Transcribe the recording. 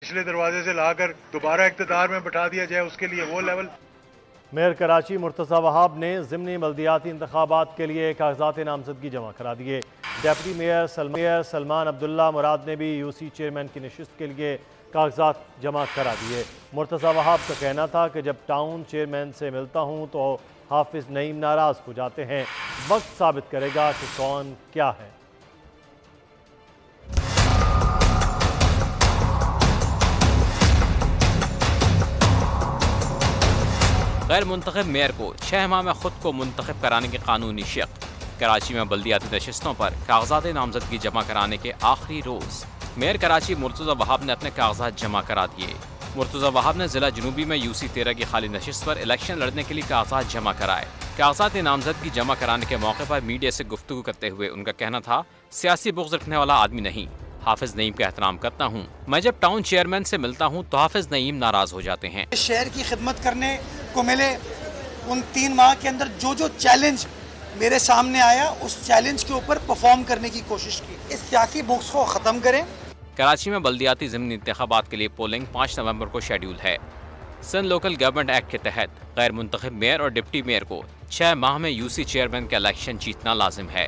पिछले दरवाजे से लाकर दोबारा इख्तिदार में बैठा दिया जाए, उसके लिए वो लेवल। मेयर कराची मुर्तज़ा वहाब ने ज़िमनी बल्दियाती इंतखाबात के लिए कागजात नामजदगी जमा करा दिए। डेप्टी मेयर सलमान अब्दुल्ला मुराद ने भी यूसी चेयरमैन की नशिस्त के लिए कागजात जमा करा दिए। मुर्तज़ा वहाब का कहना था कि जब टाउन चेयरमैन से मिलता हूँ तो हाफिज़ नईम नाराज़ हो जाते हैं। वक्त साबित करेगा कि कौन क्या है। गैर मुंतखब मेयर को 6 माह में खुद को मुंतखब कराने की कानूनी शक। कराची में बल्दियाती नशिस्तों पर कागजात नामजदगी जमा कराने के आखिरी रोज मेयर कराची मुर्तज़ा वहाब ने अपने कागजात जमा करा दिए। मुर्तज़ा वहाब ने जिला जनूबी में यूसी 13 की खाली नशिस्त पर इलेक्शन लड़ने के लिए कागजात जमा कराए। कागजात नामजदगी जमा कराने के मौके पर मीडिया से गुफ्तगू करते हुए उनका कहना था, सियासी बुग़्ज़ रखने वाला आदमी नहीं, हाफिज नईम का एहतराम करता हूँ। मैं जब टाउन चेयरमैन से मिलता हूँ तो हाफिज नईम नाराज हो जाते हैं। शहर की खिदमत करने को मिले, उन 3 माह के अंदर जो जो चैलेंज मेरे सामने आया उस चैलेंज के ऊपर परफॉर्म करने की कोशिश की। इस सियासी बुक्स को ख़त्म करें। कराची में बल्दियाती ज़िमनी इंतखाबात के लिए पोलिंग 5 नवंबर को शेड्यूल है। सन लोकल गवर्नमेंट एक्ट के तहत गैर मुंतखब मेयर और डिप्टी मेयर को 6 माह में यूसी चेयरमैन का इलेक्शन जीतना लाजिम है।